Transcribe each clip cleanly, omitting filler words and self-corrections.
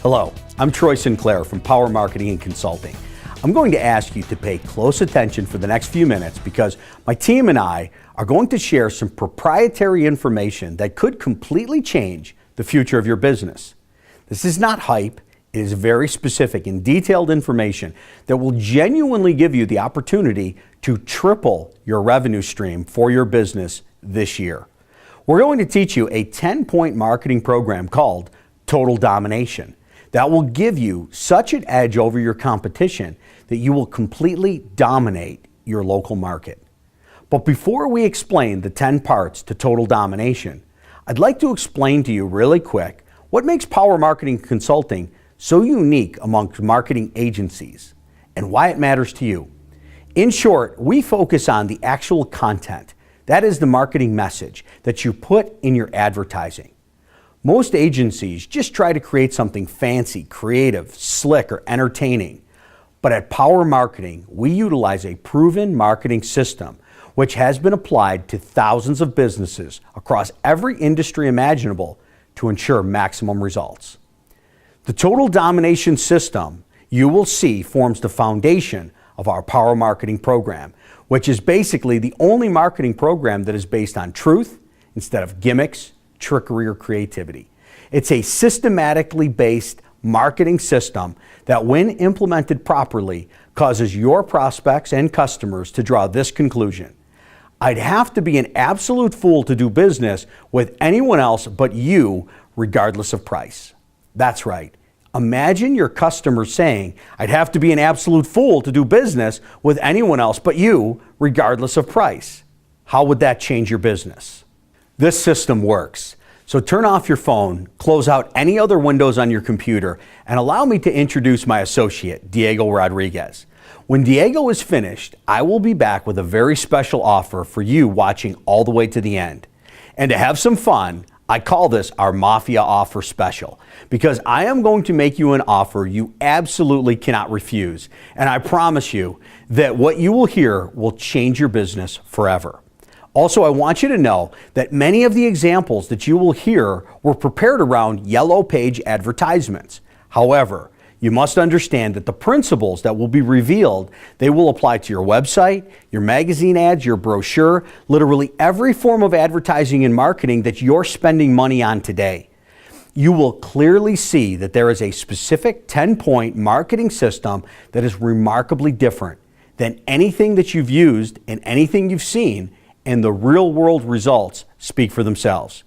Hello, I'm Troy Sinclair from Power Marketing and Consulting. I'm going to ask you to pay close attention for the next few minutes because my team and I are going to share some proprietary information that could completely change the future of your business. This is not hype. It is very specific and detailed information that will genuinely give you the opportunity to triple your revenue stream for your business this year. We're going to teach you a 10-point marketing program called Total Domination that will give you such an edge over your competition that you will completely dominate your local market. But before we explain the 10 parts to Total Domination, I'd like to explain to you really quick what makes Power Marketing Consulting so unique amongst marketing agencies and why it matters to you. In short, we focus on the actual content. That is the marketing message that you put in your advertising. Most agencies just try to create something fancy, creative, slick, or entertaining. But at Power Marketing, we utilize a proven marketing system which has been applied to thousands of businesses across every industry imaginable to ensure maximum results. The Total Domination system you will see forms the foundation of our Power Marketing program, which is basically the only marketing program that is based on truth instead of gimmicks, trickery, or creativity. It's a systematically based marketing system that, when implemented properly, causes your prospects and customers to draw this conclusion: I'd have to be an absolute fool to do business with anyone else but you, regardless of price. That's right. Imagine your customers saying, I'd have to be an absolute fool to do business with anyone else but you, regardless of price. How would that change your business? This system works. So turn off your phone, close out any other windows on your computer, and allow me to introduce my associate, Diego Rodriguez. When Diego is finished, I will be back with a very special offer for you watching all the way to the end. And to have some fun, I call this our Mafia Offer Special, because I am going to make you an offer you absolutely cannot refuse. And I promise you that what you will hear will change your business forever. Also, I want you to know that many of the examples that you will hear were prepared around yellow page advertisements. However, you must understand that the principles that will be revealed, they will apply to your website, your magazine ads, your brochure, literally every form of advertising and marketing that you're spending money on today. You will clearly see that there is a specific 10-point marketing system that is remarkably different than anything that you've used and anything you've seen, and the real-world results speak for themselves.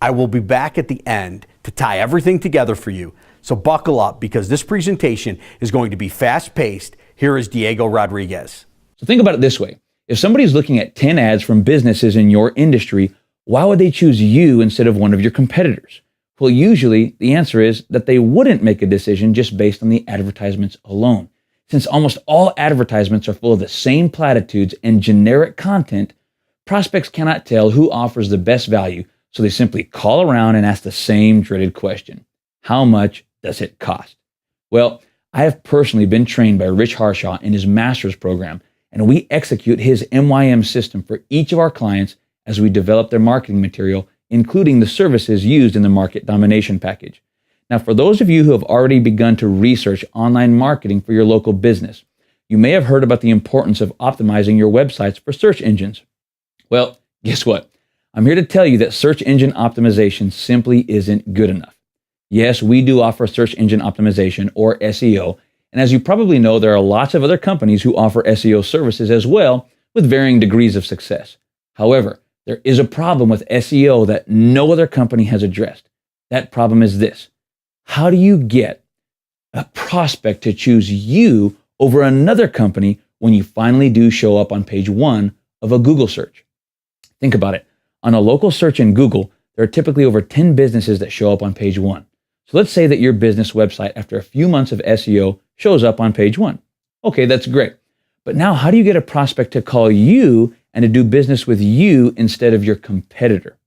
I will be back at the end to tie everything together for you, so buckle up because this presentation is going to be fast-paced. Here is Diego Rodriguez. So think about it this way. If somebody's looking at 10 ads from businesses in your industry, why would they choose you instead of one of your competitors? Well, usually the answer is that they wouldn't make a decision just based on the advertisements alone. Since almost all advertisements are full of the same platitudes and generic content, prospects cannot tell who offers the best value, so they simply call around and ask the same dreaded question: how much does it cost? Well, I have personally been trained by Rich Harshaw in his master's program, and we execute his MYM system for each of our clients as we develop their marketing material, including the services used in the Market Domination package. Now, for those of you who have already begun to research online marketing for your local business, you may have heard about the importance of optimizing your websites for search engines. Well, guess what? I'm here to tell you that search engine optimization simply isn't good enough. Yes, we do offer search engine optimization, or SEO, and as you probably know, there are lots of other companies who offer SEO services as well, with varying degrees of success. However, there is a problem with SEO that no other company has addressed. That problem is this: how do you get a prospect to choose you over another company when you finally do show up on page 1 of a Google search? Think about it. On a local search in Google, there are typically over 10 businesses that show up on page 1. So let's say that your business website, after a few months of SEO, shows up on page 1. Okay, that's great. But now how do you get a prospect to call you and to do business with you instead of your competitor?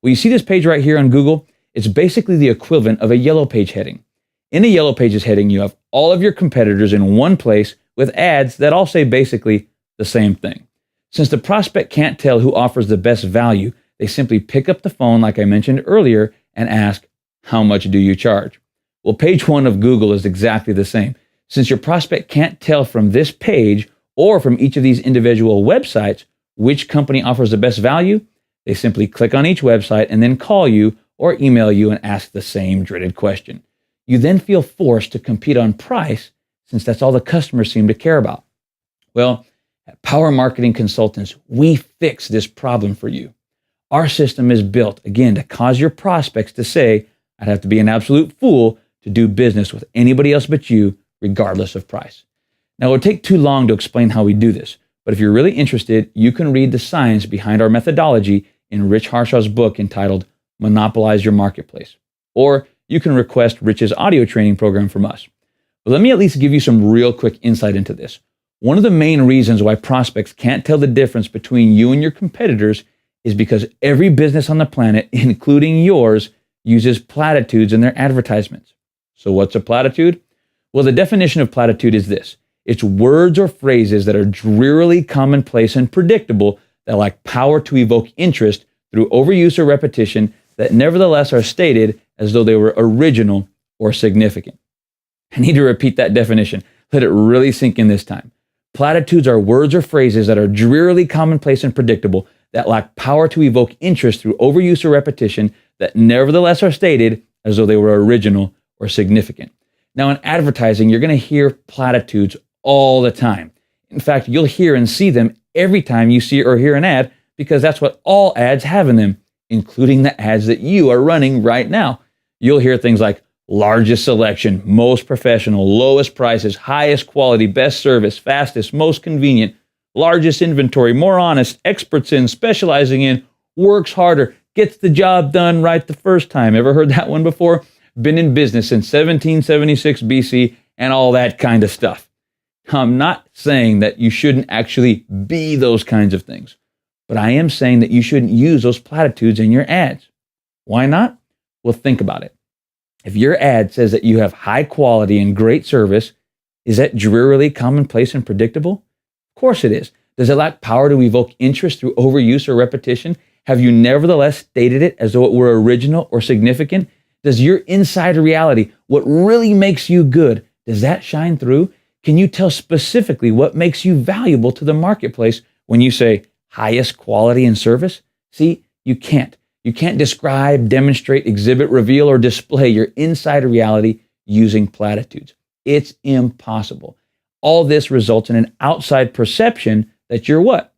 Well, you see this page right here on Google? It's basically the equivalent of a yellow page heading. In a yellow pages heading, you have all of your competitors in one place with ads that all say basically the same thing. Since the prospect can't tell who offers the best value, they simply pick up the phone, like I mentioned earlier, and ask, how much do you charge? Well, page one of Google is exactly the same. Since your prospect can't tell from this page or from each of these individual websites which company offers the best value, they simply click on each website and then call you or email you and ask the same dreaded question. You then feel forced to compete on price since that's all the customers seem to care about. Well, at Power Marketing Consultants, we fix this problem for you. Our system is built, again, to cause your prospects to say, I'd have to be an absolute fool to do business with anybody else but you, regardless of price. Now, it would take too long to explain how we do this, but if you're really interested, you can read the science behind our methodology in Rich Harshaw's book entitled Monopolize Your Marketplace. Or you can request Rich's audio training program from us. But let me at least give you some real quick insight into this. One of the main reasons why prospects can't tell the difference between you and your competitors is because every business on the planet, including yours, uses platitudes in their advertisements. So what's a platitude? Well, the definition of platitude is this. It's words or phrases that are drearily commonplace and predictable that lack power to evoke interest through overuse or repetition that nevertheless are stated as though they were original or significant. I need to repeat that definition. Let it really sink in this time. Platitudes are words or phrases that are drearily commonplace and predictable that lack power to evoke interest through overuse or repetition that nevertheless are stated as though they were original or significant. Now, in advertising, you're going to hear platitudes all the time. In fact, you'll hear and see them every time you see or hear an ad because that's what all ads have in them, including the ads that you are running right now. You'll hear things like largest selection, most professional, lowest prices, highest quality, best service, fastest, most convenient, largest inventory, more honest, experts in, specializing in, works harder, gets the job done right the first time. Ever heard that one before? Been in business since 1776 BC and all that kind of stuff. I'm not saying that you shouldn't actually be those kinds of things, but I am saying that you shouldn't use those platitudes in your ads. Why not? Well, think about it. If your ad says that you have high quality and great service, is that drearily commonplace and predictable? Of course it is. Does it lack power to evoke interest through overuse or repetition? Have you nevertheless stated it as though it were original or significant? Does your inside reality, what really makes you good, does that shine through? Can you tell specifically what makes you valuable to the marketplace when you say highest quality and service? See, you can't. You can't describe, demonstrate, exhibit, reveal, or display your inside reality using platitudes. It's impossible. All this results in an outside perception that you're what?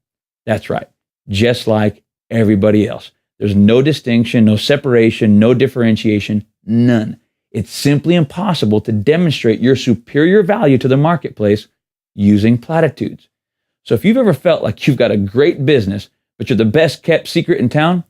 That's right, just like everybody else. There's no distinction, no separation, no differentiation, none. It's simply impossible to demonstrate your superior value to the marketplace using platitudes. So if you've ever felt like you've got a great business, but you're the best kept secret in town,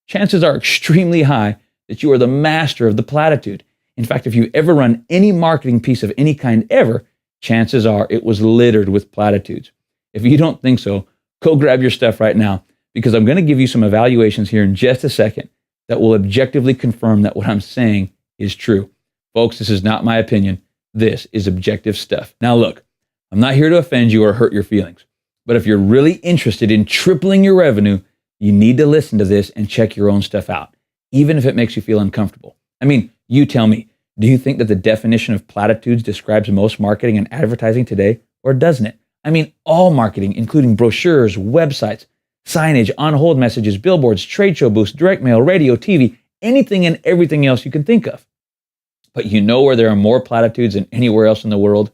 chances are extremely high that you are the master of the platitude. In fact, if you ever run any marketing piece of any kind ever, chances are it was littered with platitudes. If you don't think so, go grab your stuff right now, because I'm going to give you some evaluations here in just a second that will objectively confirm that what I'm saying is true. Folks, this is not my opinion. This is objective stuff. Now look, I'm not here to offend you or hurt your feelings, but if you're really interested in tripling your revenue, you need to listen to this and check your own stuff out, even if it makes you feel uncomfortable. I mean, you tell me, do you think that the definition of platitudes describes most marketing and advertising today, or doesn't it? I mean, all marketing, including brochures, websites, signage, on-hold messages, billboards, trade show booths, direct mail, radio, TV, anything and everything else you can think of. But you know where there are more platitudes than anywhere else in the world?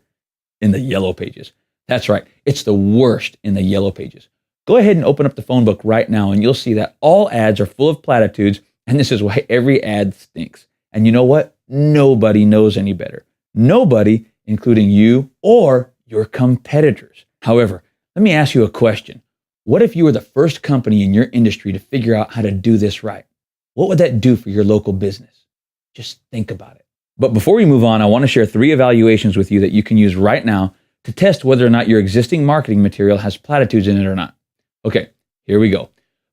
In the yellow pages. That's right, it's the worst in the yellow pages. Go ahead and open up the phone book right now and you'll see that all ads are full of platitudes, and this is why every ad stinks. And you know what? Nobody knows any better. Nobody, including you or your competitors. However, let me ask you a question. What if you were the first company in your industry to figure out how to do this right? What would that do for your local business? Just think about it. But before we move on, I want to share 3 evaluations with you that you can use right now to test whether or not your existing marketing material has platitudes in it or not. Okay, here we go.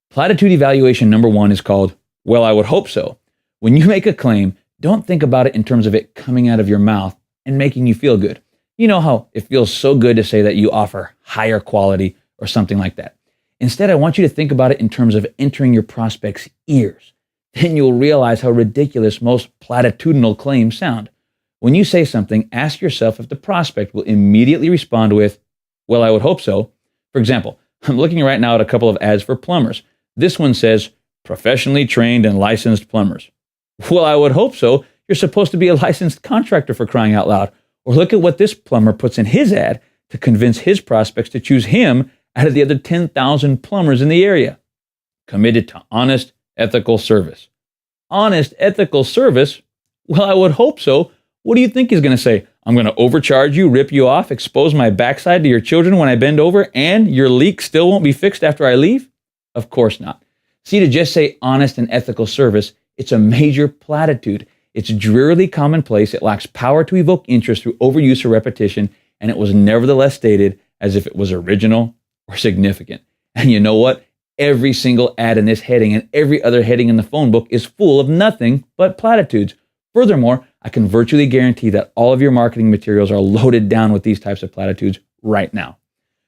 Platitude evaluation number 1 is called, well, I would hope so. When you make a claim, don't think about it in terms of it coming out of your mouth and making you feel good. You know how it feels so good to say that you offer higher quality or something like that. Instead, I want you to think about it in terms of entering your prospect's ears. Then you'll realize how ridiculous most platitudinal claims sound. When you say something, ask yourself if the prospect will immediately respond with, well, I would hope so. For example, I'm looking right now at a couple of ads for plumbers. This one says, professionally trained and licensed plumbers. Well, I would hope so. You're supposed to be a licensed contractor, for crying out loud. Or look at what this plumber puts in his ad to convince his prospects to choose him out of the other 10,000 plumbers in the area. Committed to honest, ethical service. Honest, ethical service? Well, I would hope so. What do you think he's going to say? I'm going to overcharge you, rip you off, expose my backside to your children when I bend over, and your leak still won't be fixed after I leave? Of course not. See, to just say honest and ethical service, it's a major platitude. It's drearily commonplace. It lacks power to evoke interest through overuse or repetition, and it was nevertheless stated as if it was original or significant. And you know what? Every single ad in this heading and every other heading in the phone book is full of nothing but platitudes. Furthermore, I can virtually guarantee that all of your marketing materials are loaded down with these types of platitudes right now.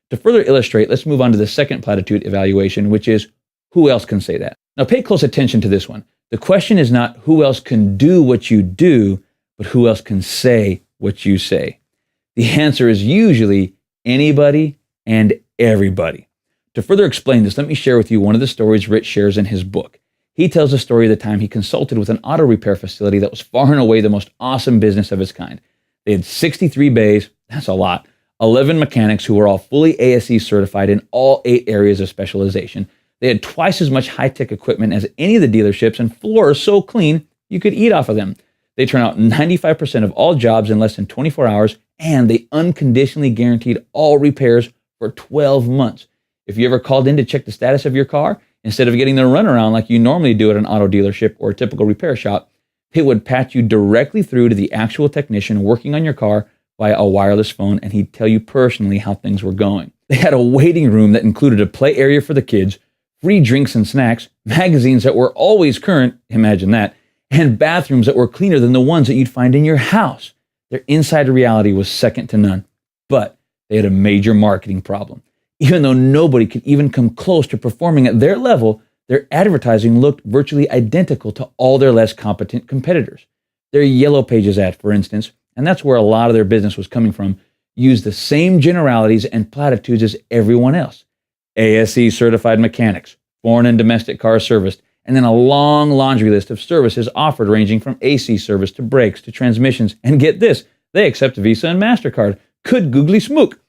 To further illustrate, let's move on to the second platitude evaluation, which is, who else can say that? Now pay close attention to this one. The question is not who else can do what you do, but who else can say what you say. The answer is usually anybody and everybody. To further explain this, let me share with you one of the stories Rich shares in his book. He tells the story of the time he consulted with an auto repair facility that was far and away the most awesome business of its kind. They had 63 bays, that's a lot, 11 mechanics who were all fully ASE certified in all 8 areas of specialization. They had twice as much high-tech equipment as any of the dealerships and floors so clean you could eat off of them. They turn out 95% of all jobs in less than 24 hours, and they unconditionally guaranteed all repairs for 12 months. If you ever called in to check the status of your car, instead of getting the runaround like you normally do at an auto dealership or a typical repair shop, they would patch you directly through to the actual technician working on your car via a wireless phone, and he'd tell you personally how things were going. They had a waiting room that included a play area for the kids, free drinks and snacks, magazines that were always current, imagine that, and bathrooms that were cleaner than the ones that you'd find in your house. Their inside reality was second to none, but they had a major marketing problem. Even though nobody could even come close to performing at their level, their advertising looked virtually identical to all their less competent competitors. Their Yellow Pages ad, for instance, and that's where a lot of their business was coming from, used the same generalities and platitudes as everyone else. ASE certified mechanics, foreign and domestic cars serviced, and then a long laundry list of services offered ranging from AC service to brakes to transmissions. And get this, they accept Visa and MasterCard. Good googly smook.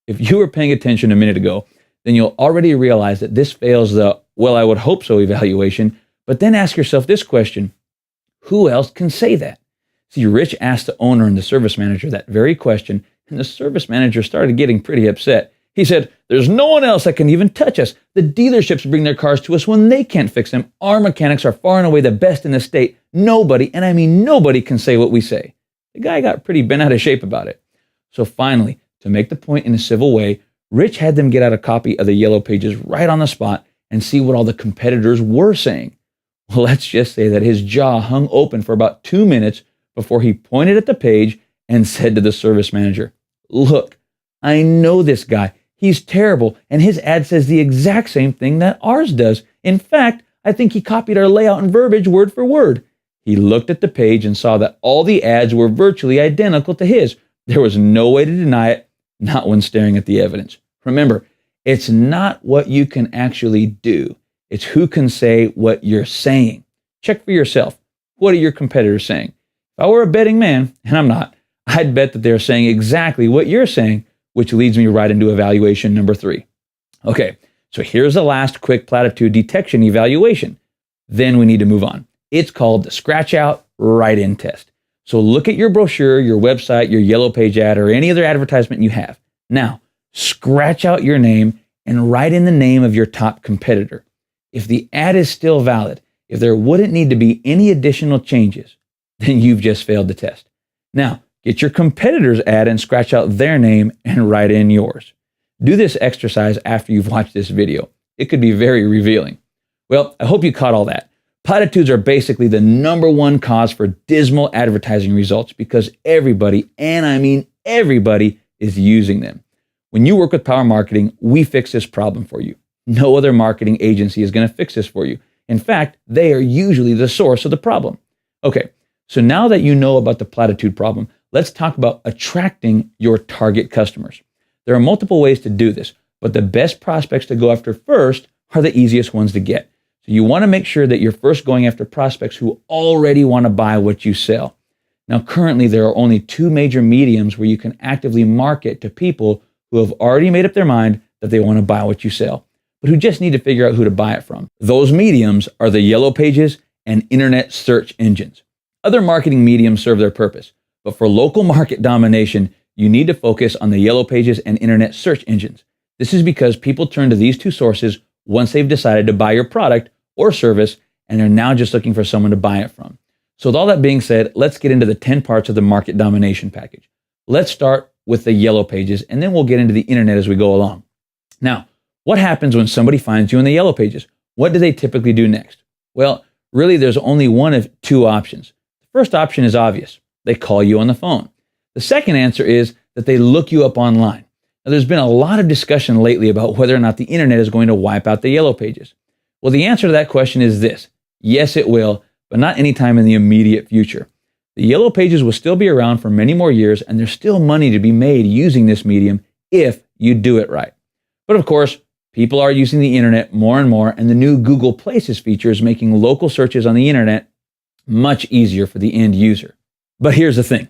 If you were paying attention a minute ago, then you'll already realize that this fails the, well, I would hope so evaluation. But then ask yourself this question, who else can say that? See, Rich asked the owner and the service manager that very question, and the service manager started getting pretty upset. He said, there's no one else that can even touch us. The dealerships bring their cars to us when they can't fix them. Our mechanics are far and away the best in the state. Nobody, and I mean nobody, can say what we say. The guy got pretty bent out of shape about it. So finally, to make the point in a civil way, Rich had them get out a copy of the Yellow Pages right on the spot and see what all the competitors were saying. Well, let's just say that his jaw hung open for about 2 minutes before he pointed at the page and said to the service manager, look, I know this guy. He's terrible, and his ad says the exact same thing that ours does. In fact, I think he copied our layout and verbiage word for word. He looked at the page and saw that all the ads were virtually identical to his. There was no way to deny it, not when staring at the evidence. Remember, it's not what you can actually do. It's who can say what you're saying. Check for yourself. What are your competitors saying? If I were a betting man, and I'm not, I'd bet that they're saying exactly what you're saying, which leads me right into evaluation number 3. Okay, so here's the last quick platitude detection evaluation. Then we need to move on. It's called the Scratch Out, Write In test. So look at your brochure, your website, your Yellow Page ad, or any other advertisement you have. Now, scratch out your name and write in the name of your top competitor. If the ad is still valid, if there wouldn't need to be any additional changes, then you've just failed the test. Now, get your competitor's ad and scratch out their name and write in yours. Do this exercise after you've watched this video. It could be very revealing. Well, I hope you caught all that. Platitudes are basically the #1 cause for dismal advertising results because everybody, and I mean everybody, is using them. When you work with Power Marketing, we fix this problem for you. No other marketing agency is going to fix this for you. In fact, they are usually the source of the problem. Okay, so now that you know about the platitude problem, let's talk about attracting your target customers. There are multiple ways to do this, but the best prospects to go after first are the easiest ones to get. So you want to make sure that you're first going after prospects who already want to buy what you sell. Now, currently, there are only two major mediums where you can actively market to people who have already made up their mind that they want to buy what you sell, but who just need to figure out who to buy it from. Those mediums are the Yellow Pages and internet search engines. Other marketing mediums serve their purpose, but for local market domination, you need to focus on the Yellow Pages and internet search engines. This is because people turn to these two sources once they've decided to buy your product or service, and they're now just looking for someone to buy it from. So with all that being said, let's get into the 10 parts of the market domination package. Let's start with the Yellow Pages, and then we'll get into the internet as we go along. Now, what happens when somebody finds you in the Yellow Pages? What do they typically do next? Well, really, there's only one of two options. The first option is obvious. They call you on the phone. The second answer is that they look you up online. Now, there's been a lot of discussion lately about whether or not the internet is going to wipe out the Yellow Pages. Well, the answer to that question is this. Yes, it will, but not anytime in the immediate future. The Yellow Pages will still be around for many more years, and there's still money to be made using this medium if you do it right. But of course, people are using the internet more and more, and the new Google Places feature is making local searches on the internet much easier for the end user. But here's the thing.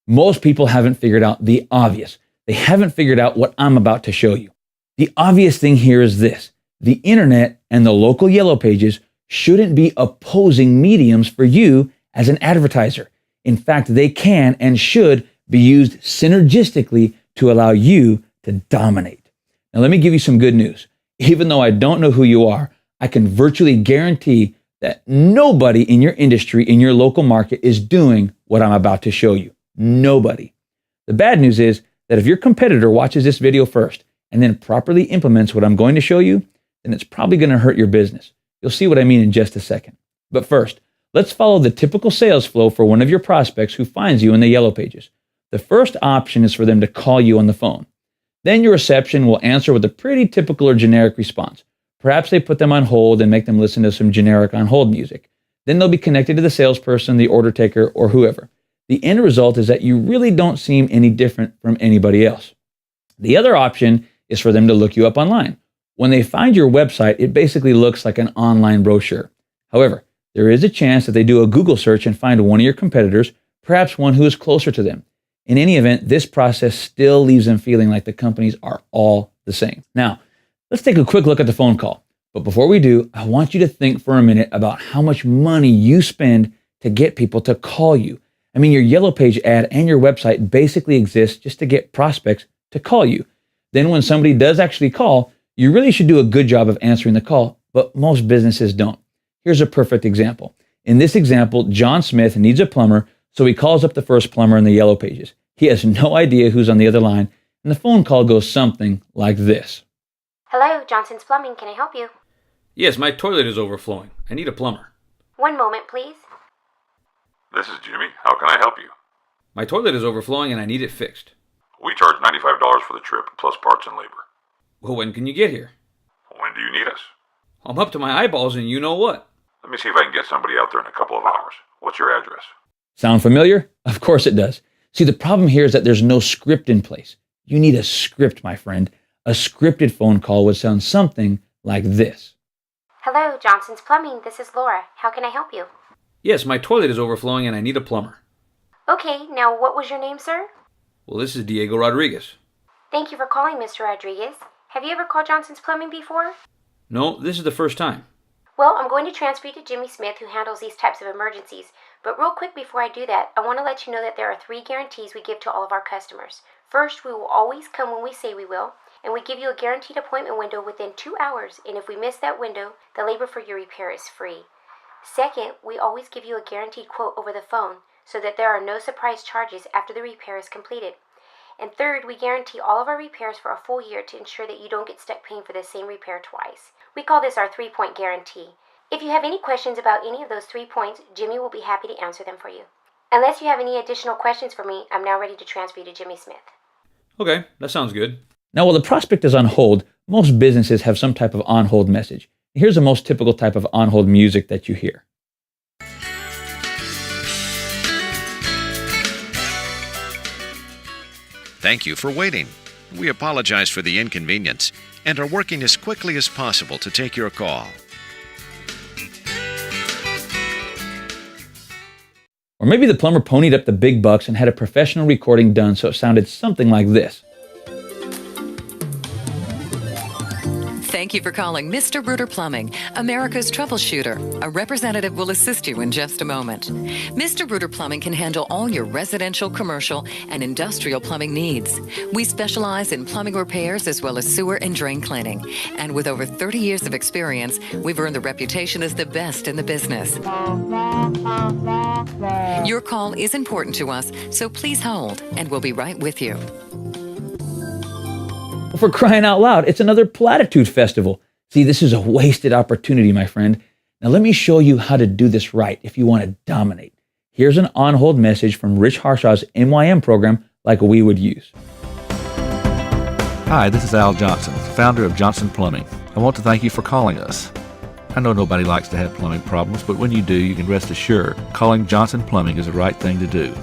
Most people haven't figured out the obvious. They haven't figured out what I'm about to show you. The obvious thing here is this. The internet and the local Yellow Pages shouldn't be opposing mediums for you as an advertiser. In fact, they can and should be used synergistically to allow you to dominate. Now, let me give you some good news. Even though I don't know who you are, I can virtually guarantee that nobody in your industry, in your local market, is doing what I'm about to show you. Nobody. The bad news is that if your competitor watches this video first and then properly implements what I'm going to show you, then it's probably going to hurt your business. You'll see what I mean in just a second. But first, let's follow the typical sales flow for one of your prospects who finds you in the Yellow Pages. The first option is for them to call you on the phone. Then your reception will answer with a pretty typical or generic response. Perhaps they put them on hold and make them listen to some generic on hold music. Then they'll be connected to the salesperson, the order taker, or whoever. The end result is that you really don't seem any different from anybody else. The other option is for them to look you up online. When they find your website, it basically looks like an online brochure. However, there is a chance that they do a Google search and find one of your competitors, perhaps one who is closer to them. In any event, this process still leaves them feeling like the companies are all the same. Now, let's take a quick look at the phone call. But before we do, I want you to think for a minute about how much money you spend to get people to call you. I mean, your Yellow Page ad and your website basically exist just to get prospects to call you. Then when somebody does actually call, you really should do a good job of answering the call, but most businesses don't. Here's a perfect example. In this example, John Smith needs a plumber, so he calls up the first plumber in the Yellow Pages. He has no idea who's on the other line, and the phone call goes something like this. Hello, Johnson's Plumbing. Can I help you? Yes, my toilet is overflowing. I need a plumber. One moment, please. This is Jimmy. How can I help you? My toilet is overflowing and I need it fixed. We charge $95 for the trip, plus parts and labor. Well, when can you get here? When do you need us? I'm up to my eyeballs in you know what. Let me see if I can get somebody out there in a couple of hours. What's your address? Sound familiar? Of course it does. See, the problem here is that there's no script in place. You need a script, my friend. A scripted phone call would sound something like this. Hello, Johnson's Plumbing. This is Laura. How can I help you? Yes, my toilet is overflowing and I need a plumber. Okay, now what was your name, sir? Well, this is Diego Rodriguez. Thank you for calling, Mr. Rodriguez. Have you ever called Johnson's Plumbing before? No, this is the first time. Well, I'm going to transfer you to Jimmy Smith, who handles these types of emergencies. But real quick before I do that, I want to let you know that there are 3 guarantees we give to all of our customers. First, we will always come when we say we will, and we give you a guaranteed appointment window within 2 hours, and if we miss that window, the labor for your repair is free. Second, we always give you a guaranteed quote over the phone, so that there are no surprise charges after the repair is completed. And third, we guarantee all of our repairs for a full year to ensure that you don't get stuck paying for the same repair twice. We call this our 3-point guarantee. If you have any questions about any of those 3 points, Jimmy will be happy to answer them for you. Unless you have any additional questions for me, I'm now ready to transfer you to Jimmy Smith. Okay, that sounds good. Now, while the prospect is on hold, most businesses have some type of on-hold message. Here's the most typical type of on-hold music that you hear. Thank you for waiting. We apologize for the inconvenience and are working as quickly as possible to take your call. Or maybe the plumber ponied up the big bucks and had a professional recording done so it sounded something like this. Thank you for calling Mr. Bruder Plumbing, America's troubleshooter. A representative will assist you in just a moment. Mr. Bruder Plumbing can handle all your residential, commercial, and industrial plumbing needs. We specialize in plumbing repairs as well as sewer and drain cleaning. And with over 30 years of experience, we've earned the reputation as the best in the business. Your call is important to us, so please hold, and we'll be right with you. For crying out loud, it's another platitude festival. See, this is a wasted opportunity, my friend. Now let me show you how to do this right if you want to dominate. Here's an on-hold message from Rich Harshaw's MYM program like we would use. Hi, this is Al Johnson, founder of Johnson Plumbing. I want to thank you for calling us. I know nobody likes to have plumbing problems, but when you do, you can rest assured calling Johnson Plumbing is the right thing to do.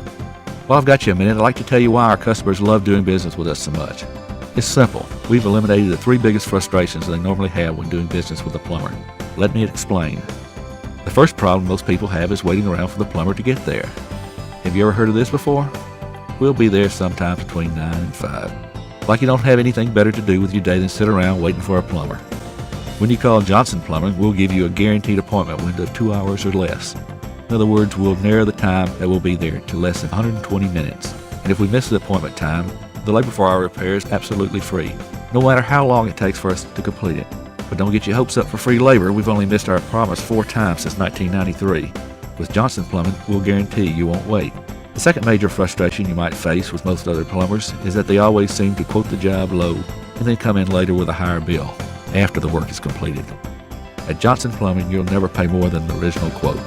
Well, I've got you a minute. I'd like to tell you why our customers love doing business with us so much. It's simple. We've eliminated the 3 biggest frustrations they normally have when doing business with a plumber. Let me explain. The first problem most people have is waiting around for the plumber to get there. Have you ever heard of this before? We'll be there sometimes between 9 and 5. Like you don't have anything better to do with your day than sit around waiting for a plumber. When you call Johnson Plumbing, we'll give you a guaranteed appointment window of 2 hours or less. In other words, we'll narrow the time that we'll be there to less than 120 minutes. And if we miss the appointment time, the labor for our repair is absolutely free, no matter how long it takes for us to complete it. But don't get your hopes up for free labor. We've only missed our promise 4 times since 1993. With Johnson Plumbing, we'll guarantee you won't wait. The second major frustration you might face with most other plumbers is that they always seem to quote the job low and then come in later with a higher bill after the work is completed. At Johnson Plumbing, you'll never pay more than the original quote.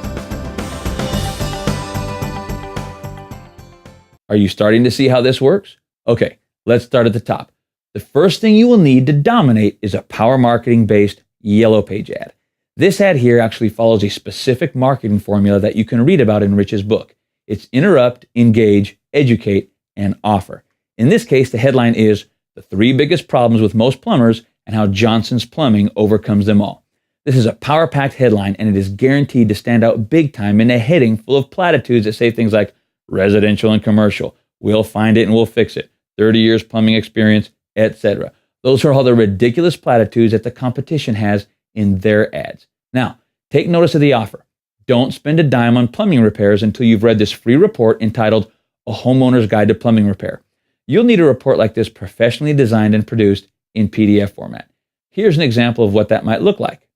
Are you starting to see how this works? Okay, let's start at the top. The first thing you will need to dominate is a power marketing based yellow page ad. This ad here actually follows a specific marketing formula that you can read about in Rich's book. It's interrupt, engage, educate, and offer. In this case, the headline is The 3 Biggest Problems with Most Plumbers and How Johnson's Plumbing Overcomes Them All. This is a power-packed headline and it is guaranteed to stand out big time in a heading full of platitudes that say things like residential and commercial, we'll find it and we'll fix it, 30 years plumbing experience, etc. Those are all the ridiculous platitudes that the competition has in their ads. Now, take notice of the offer. Don't spend a dime on plumbing repairs until you've read this free report entitled A Homeowner's Guide to Plumbing Repair. You'll need a report like this professionally designed and produced in PDF format. Here's an example of what that might look like.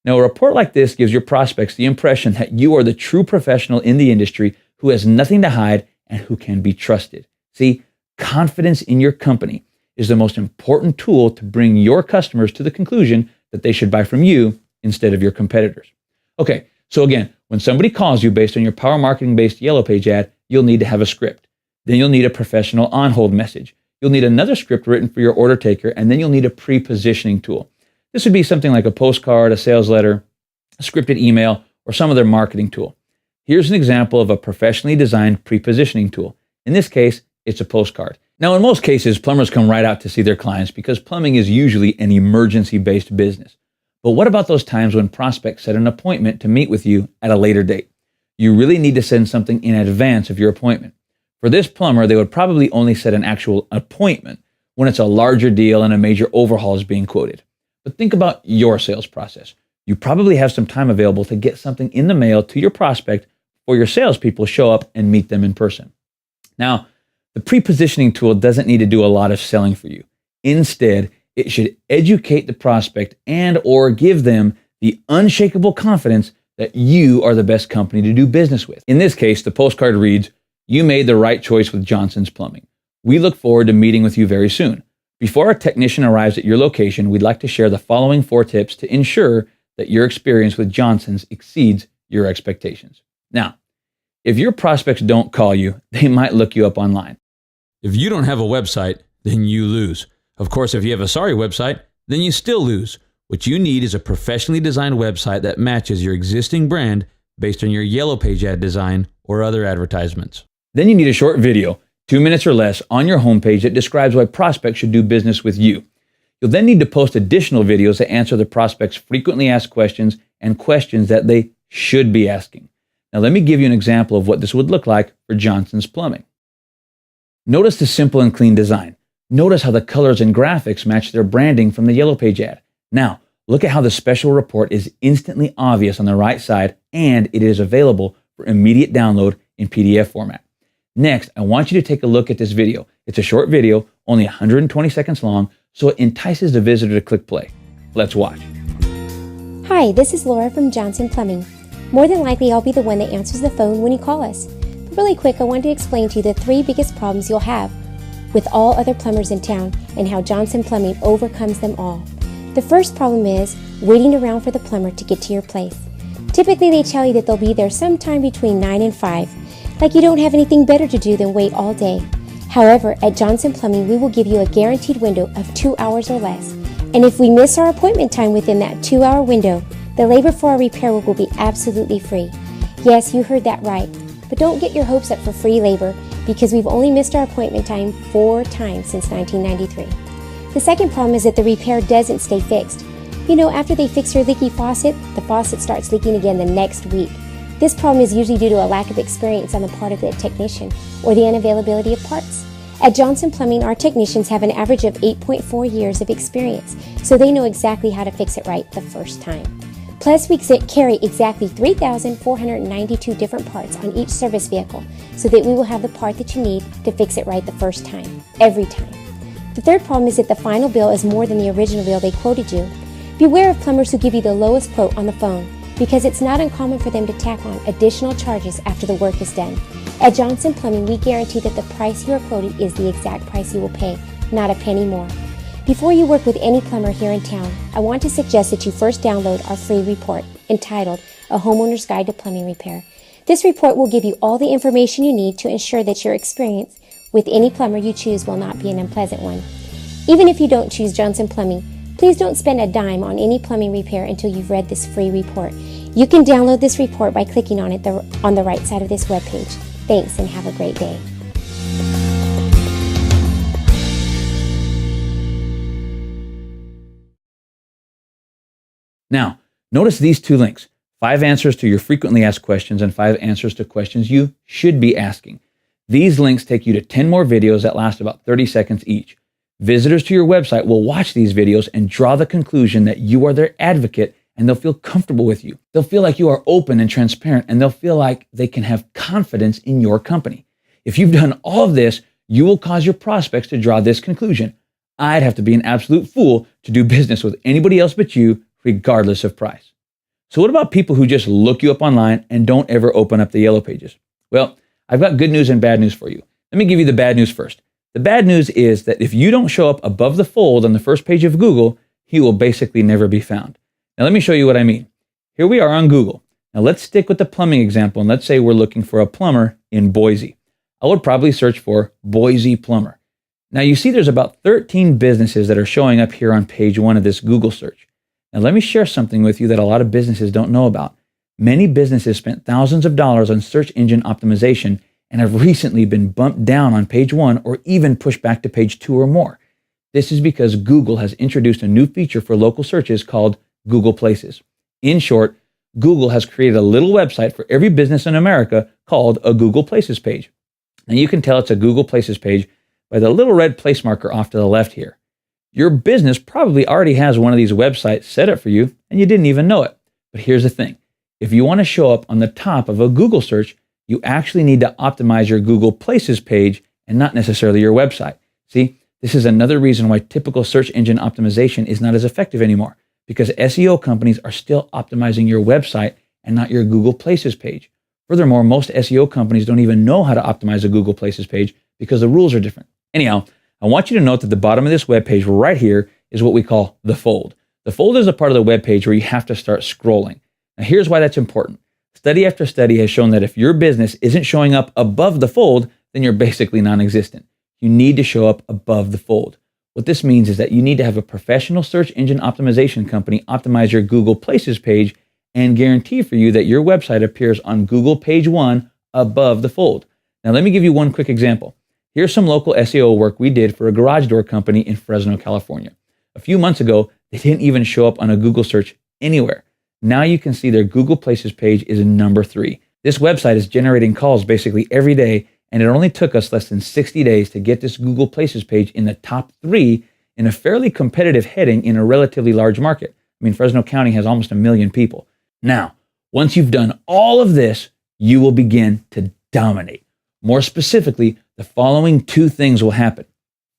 Now, a report like this gives your prospects the impression that you are the true professional in the industry who has nothing to hide and who can be trusted. See, confidence in your company is the most important tool to bring your customers to the conclusion that they should buy from you instead of your competitors. Okay, so again, when somebody calls you based on your power marketing based yellow page ad, you'll need to have a script. Then you'll need a professional on-hold message. You'll need another script written for your order taker, and then you'll need a pre-positioning tool. This would be something like a postcard, a sales letter, a scripted email, or some other marketing tool. Here's an example of a professionally designed pre-positioning tool. In this case, it's a postcard. Now, in most cases, plumbers come right out to see their clients because plumbing is usually an emergency-based business. But what about those times when prospects set an appointment to meet with you at a later date? You really need to send something in advance of your appointment. For this plumber, they would probably only set an actual appointment when it's a larger deal and a major overhaul is being quoted. But think about your sales process. You probably have some time available to get something in the mail to your prospect before your salespeople show up and meet them in person. Now, the pre-positioning tool doesn't need to do a lot of selling for you. Instead, it should educate the prospect and or give them the unshakable confidence that you are the best company to do business with. In this case, the postcard reads, "You made the right choice with Johnson's Plumbing. We look forward to meeting with you very soon. Before a technician arrives at your location, we'd like to share the following 4 tips to ensure that your experience with Johnson's exceeds your expectations." Now, if your prospects don't call you, they might look you up online. If you don't have a website, then you lose. Of course, if you have a sorry website, then you still lose. What you need is a professionally designed website that matches your existing brand based on your yellow page ad design or other advertisements. Then you need a short video 2 minutes or less, on your homepage that describes why prospects should do business with you. You'll then need to post additional videos that answer the prospects' frequently asked questions and questions that they should be asking. Now, let me give you an example of what this would look like for Johnson's Plumbing. Notice the simple and clean design. Notice how the colors and graphics match their branding from the Yellow Page ad. Now, look at how the special report is instantly obvious on the right side, and it is available for immediate download in PDF format. Next, I want you to take a look at this video. It's a short video, only 120 seconds long, so it entices the visitor to click play. Let's watch. Hi, this is Laura from Johnson Plumbing. More than likely, I'll be the one that answers the phone when you call us. But really quick, I wanted to explain to you the 3 biggest problems you'll have with all other plumbers in town and how Johnson Plumbing overcomes them all. The first problem is waiting around for the plumber to get to your place. Typically, they tell you that they'll be there sometime between 9 and 5, like you don't have anything better to do than wait all day. However, at Johnson Plumbing, we will give you a guaranteed window of 2 hours or less. And if we miss our appointment time within that 2-hour window, the labor for our repair will be absolutely free. Yes, you heard that right. But don't get your hopes up for free labor because we've only missed our appointment time 4 times since 1993. The second problem is that the repair doesn't stay fixed. You know, after they fix your leaky faucet, the faucet starts leaking again the next week. This problem is usually due to a lack of experience on the part of the technician or the unavailability of parts. At Johnson Plumbing, our technicians have an average of 8.4 years of experience, so they know exactly how to fix it right the first time. Plus, we carry exactly 3,492 different parts on each service vehicle so that we will have the part that you need to fix it right the first time, every time. The third problem is that the final bill is more than the original bill they quoted you. Beware of plumbers who give you the lowest quote on the phone, because it's not uncommon for them to tack on additional charges after the work is done. At Johnson Plumbing, we guarantee that the price you are quoted is the exact price you will pay, not a penny more. Before you work with any plumber here in town, I want to suggest that you first download our free report entitled A Homeowner's Guide to Plumbing Repair. This report will give you all the information you need to ensure that your experience with any plumber you choose will not be an unpleasant one. Even if you don't choose Johnson Plumbing, please don't spend a dime on any plumbing repair until you've read this free report. You can download this report by clicking on it on the right side of this webpage. Thanks and have a great day. Now, notice these 2 links, 5 answers to your frequently asked questions and 5 answers to questions you should be asking. These links take you to 10 more videos that last about 30 seconds each. Visitors to your website will watch these videos and draw the conclusion that you are their advocate, and they'll feel comfortable with you. They'll feel like you are open and transparent, and they'll feel like they can have confidence in your company. If you've done all of this, you will cause your prospects to draw this conclusion. I'd have to be an absolute fool to do business with anybody else but you, regardless of price. So what about people who just look you up online and don't ever open up the Yellow Pages? Well, I've got good news and bad news for you. Let me give you the bad news first. The bad news is that if you don't show up above the fold on the first page of Google, you will basically never be found. Now let me show you what I mean. Here we are on Google. Now let's stick with the plumbing example, and let's say we're looking for a plumber in Boise. I would probably search for Boise plumber. Now you see there's about 13 businesses that are showing up here on page 1 of this Google search. Now let me share something with you that a lot of businesses don't know about. Many businesses spent thousands of dollars on search engine optimization and have recently been bumped down on page 1 or even pushed back to page 2 or more. This is because Google has introduced a new feature for local searches called Google Places. In short, Google has created a little website for every business in America called a Google Places page. And you can tell it's a Google Places page by the little red place marker off to the left here. Your business probably already has one of these websites set up for you, and you didn't even know it. But here's the thing. If you want to show up on the top of a Google search, you actually need to optimize your Google Places page and not necessarily your website. See, this is another reason why typical search engine optimization is not as effective anymore, because SEO companies are still optimizing your website and not your Google Places page. Furthermore, most SEO companies don't even know how to optimize a Google Places page because the rules are different. Anyhow, I want you to note that the bottom of this web page right here is what we call the fold. The fold is a part of the web page where you have to start scrolling. Now here's why that's important. Study after study has shown that if your business isn't showing up above the fold, then you're basically non-existent. You need to show up above the fold. What this means is that you need to have a professional search engine optimization company optimize your Google Places page and guarantee for you that your website appears on Google page 1 above the fold. Now let me give you one quick example. Here's some local SEO work we did for a garage door company in Fresno, California. A few months ago, they didn't even show up on a Google search anywhere. Now you can see their Google Places page is number 3. This website is generating calls basically every day, and it only took us less than 60 days to get this Google Places page in the top 3 in a fairly competitive heading in a relatively large market. I mean, Fresno County has almost 1 million people. Now, once you've done all of this, you will begin to dominate. More specifically, the following 2 things will happen.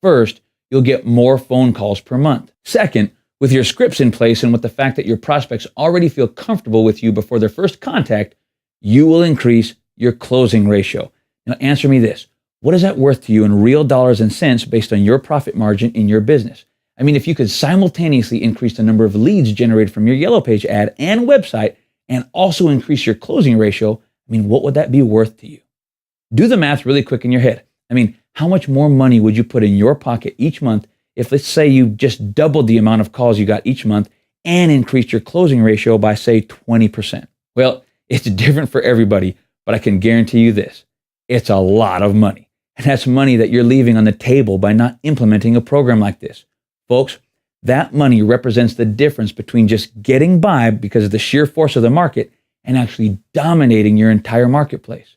First, you'll get more phone calls per month. Second, with your scripts in place and with the fact that your prospects already feel comfortable with you before their first contact, you will increase your closing ratio. Now answer me this. What is that worth to you in real dollars and cents based on your profit margin in your business? I mean, if you could simultaneously increase the number of leads generated from your Yellow Page ad and website and also increase your closing ratio, I mean, what would that be worth to you? Do the math really quick in your head. I mean, how much more money would you put in your pocket each month if, let's say, you just doubled the amount of calls you got each month and increased your closing ratio by, say, 20%? Well, it's different for everybody, but I can guarantee you this. It's a lot of money. And that's money that you're leaving on the table by not implementing a program like this. Folks, that money represents the difference between just getting by because of the sheer force of the market and actually dominating your entire marketplace.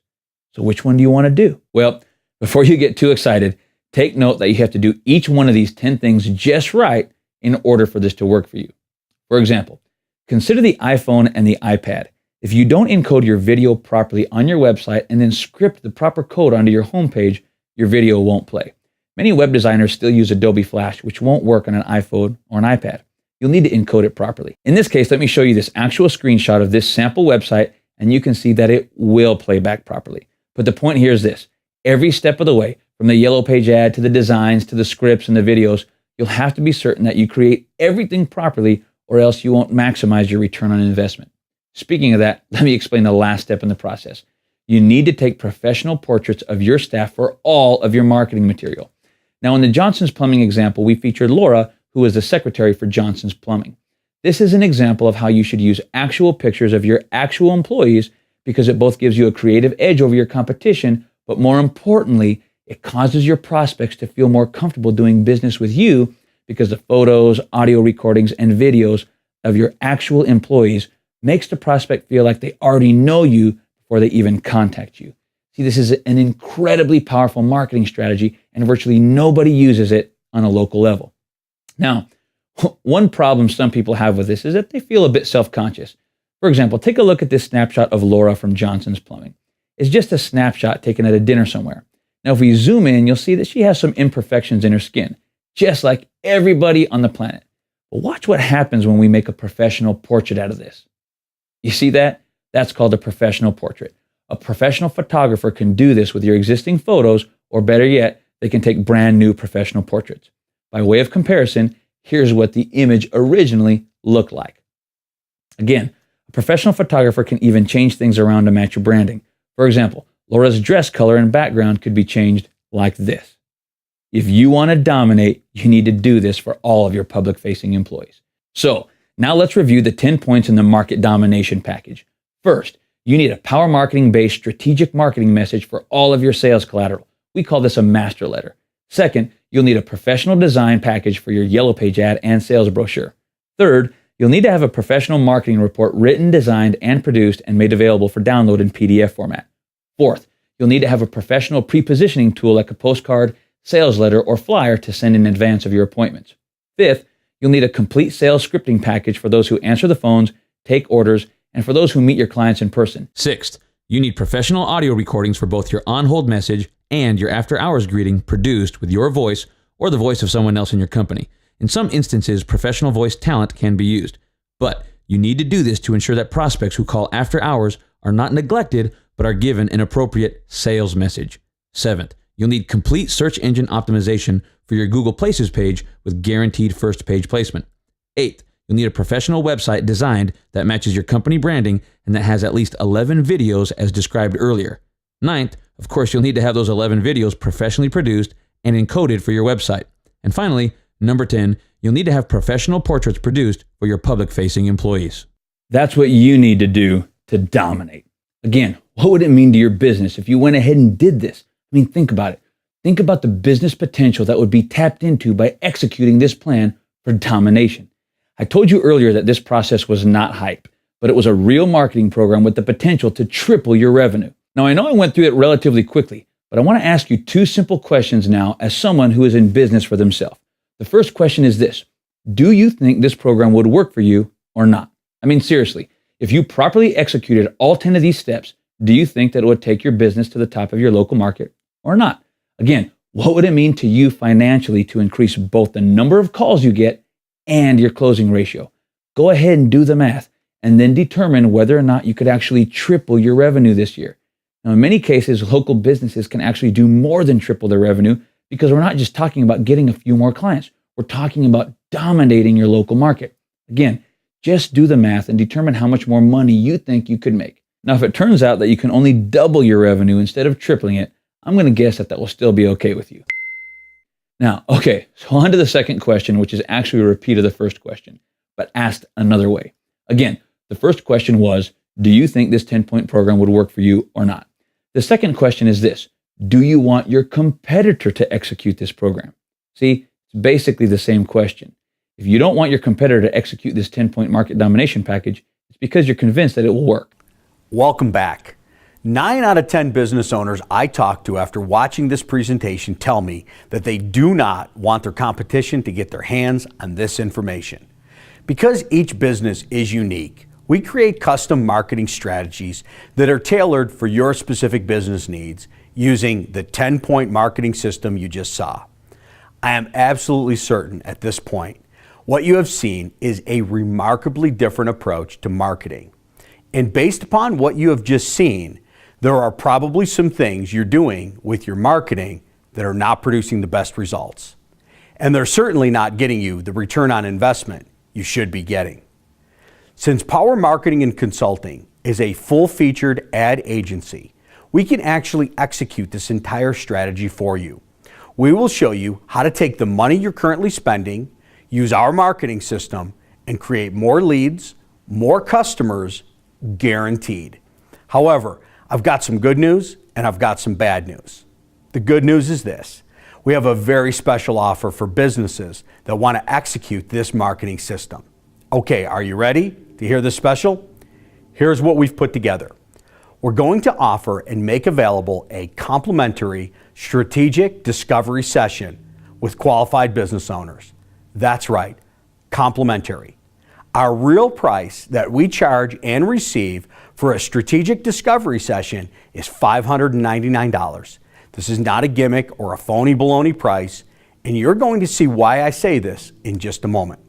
So which one do you want to do? Well, before you get too excited, take note that you have to do each one of these 10 things just right in order for this to work for you. For example, consider the iPhone and the iPad. If you don't encode your video properly on your website and then script the proper code onto your homepage, your video won't play. Many web designers still use Adobe Flash, which won't work on an iPhone or an iPad. You'll need to encode it properly. In this case, let me show you this actual screenshot of this sample website, and you can see that it will play back properly. But the point here is this. Every step of the way, from the Yellow Page ad to the designs to the scripts and the videos, you'll have to be certain that you create everything properly or else you won't maximize your return on investment. Speaking of that, let me explain the last step in the process. You need to take professional portraits of your staff for all of your marketing material. Now, in the Johnson's Plumbing example, we featured Laura, who is the secretary for Johnson's Plumbing. This is an example of how you should use actual pictures of your actual employees because it both gives you a creative edge over your competition, but more importantly, it causes your prospects to feel more comfortable doing business with you because the photos, audio recordings, and videos of your actual employees makes the prospect feel like they already know you before they even contact you. See, this is an incredibly powerful marketing strategy, and virtually nobody uses it on a local level. Now, one problem some people have with this is that they feel a bit self-conscious. For example, take a look at this snapshot of Laura from Johnson's Plumbing. It's just a snapshot taken at a dinner somewhere. Now, if we zoom in, you'll see that she has some imperfections in her skin, just like everybody on the planet. But watch what happens when we make a professional portrait out of this. You see that? That's called a professional portrait. A professional photographer can do this with your existing photos, or better yet, they can take brand new professional portraits. By way of comparison, here's what the image originally looked like. Again, a professional photographer can even change things around to match your branding. For example, Laura's dress color and background could be changed like this. If you want to dominate, you need to do this for all of your public-facing employees. So, now let's review the 10 points in the market domination package. First, you need a power marketing-based strategic marketing message for all of your sales collateral. We call this a master letter. Second, you'll need a professional design package for your Yellow Page ad and sales brochure. Third, you'll need to have a professional marketing report written, designed, and produced and made available for download in PDF format. Fourth, you'll need to have a professional pre-positioning tool like a postcard, sales letter, or flyer to send in advance of your appointments. Fifth, you'll need a complete sales scripting package for those who answer the phones, take orders, and for those who meet your clients in person. Sixth, you need professional audio recordings for both your on-hold message and your after-hours greeting produced with your voice or the voice of someone else in your company. In some instances, professional voice talent can be used, but you need to do this to ensure that prospects who call after hours are not neglected but are given an appropriate sales message. Seventh, you'll need complete search engine optimization for your Google Places page with guaranteed first page placement. Eighth, you'll need a professional website designed that matches your company branding and that has at least 11 videos as described earlier. Ninth, of course, you'll need to have those 11 videos professionally produced and encoded for your website. And finally, number 10, you'll need to have professional portraits produced for your public-facing employees. That's what you need to do to dominate. Again, what would it mean to your business if you went ahead and did this? I mean, think about it. Think about the business potential that would be tapped into by executing this plan for domination. I told you earlier that this process was not hype, but it was a real marketing program with the potential to triple your revenue. Now, I know I went through it relatively quickly, but I want to ask you two simple questions now as someone who is in business for themselves. The first question is this: do you think this program would work for you or not? I mean, seriously, if you properly executed all 10 of these steps, do you think that it would take your business to the top of your local market or not? Again, what would it mean to you financially to increase both the number of calls you get and your closing ratio? Go ahead and do the math and then determine whether or not you could actually triple your revenue this year. Now, in many cases, local businesses can actually do more than triple their revenue because we're not just talking about getting a few more clients. We're talking about dominating your local market. Again, just do the math and determine how much more money you think you could make. Now, if it turns out that you can only double your revenue instead of tripling it, I'm going to guess that will still be okay with you. Now, okay, so on to the second question, which is actually a repeat of the first question, but asked another way. Again, the first question was, do you think this 10-point program would work for you or not? The second question is this: do you want your competitor to execute this program? See, it's basically the same question. If you don't want your competitor to execute this 10-point market domination package, it's because you're convinced that it will work. Welcome back. 9 out of 10 business owners I talk to after watching this presentation tell me that they do not want their competition to get their hands on this information. Because each business is unique, we create custom marketing strategies that are tailored for your specific business needs using the 10-point marketing system you just saw. I am absolutely certain at this point, what you have seen is a remarkably different approach to marketing. And based upon what you have just seen, there are probably some things you're doing with your marketing that are not producing the best results. And they're certainly not getting you the return on investment you should be getting. Since Power Marketing and Consulting is a full-featured ad agency, we can actually execute this entire strategy for you. We will show you how to take the money you're currently spending, use our marketing system, and create more leads, more customers, guaranteed. However, I've got some good news and I've got some bad news. The good news is this: we have a very special offer for businesses that want to execute this marketing system. Okay, are you ready to hear this special? Here's what we've put together. We're going to offer and make available a complimentary strategic discovery session with qualified business owners. That's right, complimentary. Our real price that we charge and receive for a strategic discovery session is $599. This is not a gimmick or a phony baloney price, and you're going to see why I say this in just a moment.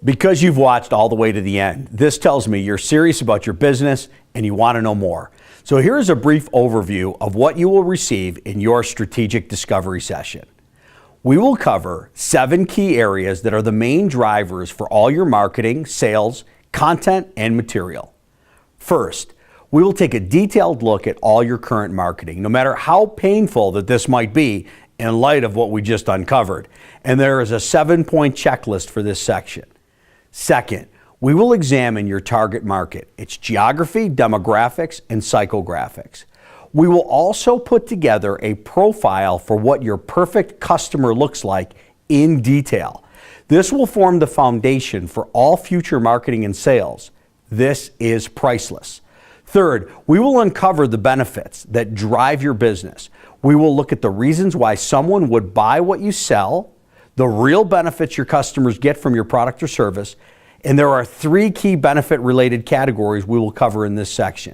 Because you've watched all the way to the end, this tells me you're serious about your business and you want to know more. So here's a brief overview of what you will receive in your strategic discovery session. We will cover 7 key areas that are the main drivers for all your marketing, sales, content, and material. First, we will take a detailed look at all your current marketing, no matter how painful that this might be in light of what we just uncovered. And there is a 7-point checklist for this section. Second, we will examine your target market, its geography, demographics, and psychographics. We will also put together a profile for what your perfect customer looks like in detail. This will form the foundation for all future marketing and sales. This is priceless. Third, we will uncover the benefits that drive your business. We will look at the reasons why someone would buy what you sell, the real benefits your customers get from your product or service, and there are 3 key benefit-related categories we will cover in this section.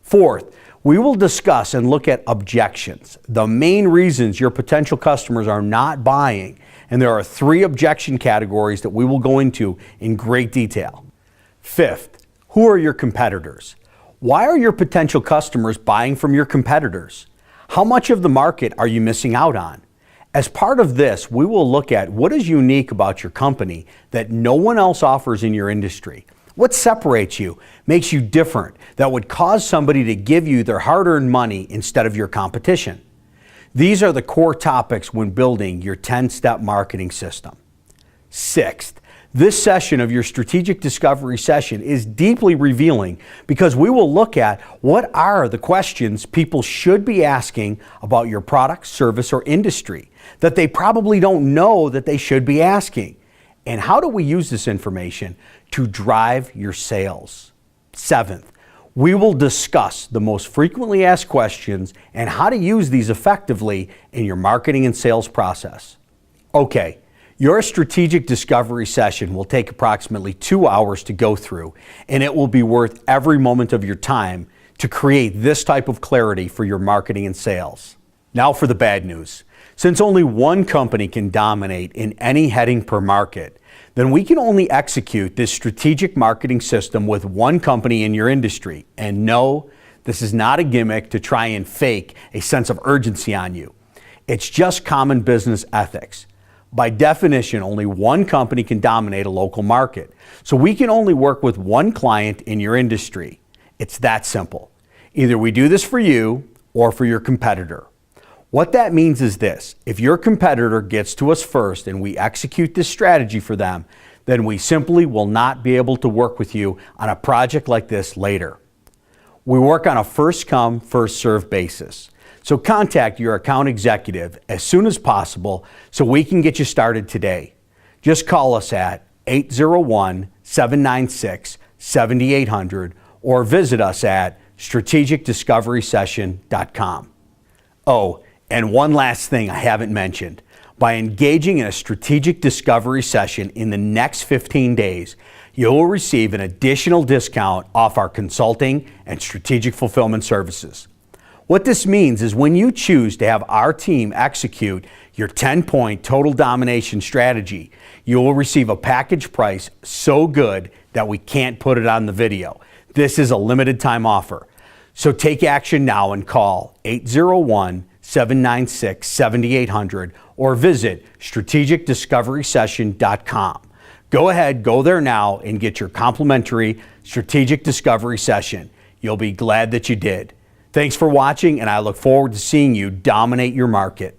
Fourth, we will discuss and look at objections, the main reasons your potential customers are not buying, and there are 3 objection categories that we will go into in great detail. Fifth, who are your competitors? Why are your potential customers buying from your competitors? How much of the market are you missing out on? As part of this, we will look at what is unique about your company that no one else offers in your industry. What separates you, makes you different, that would cause somebody to give you their hard-earned money instead of your competition? These are the core topics when building your 10-step marketing system. Sixth, This session of your strategic discovery session is deeply revealing because we will look at what are the questions people should be asking about your product, service, or industry that they probably don't know that they should be asking. And how do we use this information to drive your sales? Seventh, we will discuss the most frequently asked questions and how to use these effectively in your marketing and sales process. Okay. Your strategic discovery session will take approximately 2 hours to go through, and it will be worth every moment of your time to create this type of clarity for your marketing and sales. Now for the bad news. Since only one company can dominate in any heading per market, then we can only execute this strategic marketing system with one company in your industry. And no, this is not a gimmick to try and fake a sense of urgency on you. It's just common business ethics. By definition, only one company can dominate a local market. So we can only work with one client in your industry. It's that simple. Either we do this for you or for your competitor. What that means is this: if your competitor gets to us first and we execute this strategy for them, then we simply will not be able to work with you on a project like this later. We work on a first come, first served basis. So contact your account executive as soon as possible so we can get you started today. Just call us at 801-796-7800 or visit us at strategicdiscoverysession.com. Oh, and one last thing I haven't mentioned. By engaging in a strategic discovery session in the next 15 days, you will receive an additional discount off our consulting and strategic fulfillment services. What this means is when you choose to have our team execute your 10-point total domination strategy, you will receive a package price so good that we can't put it on the video. This is a limited time offer. So take action now and call 801-796-7800 or visit strategicdiscoverysession.com. Go ahead, go there now and get your complimentary strategic discovery session. You'll be glad that you did. Thanks for watching, and I look forward to seeing you dominate your market.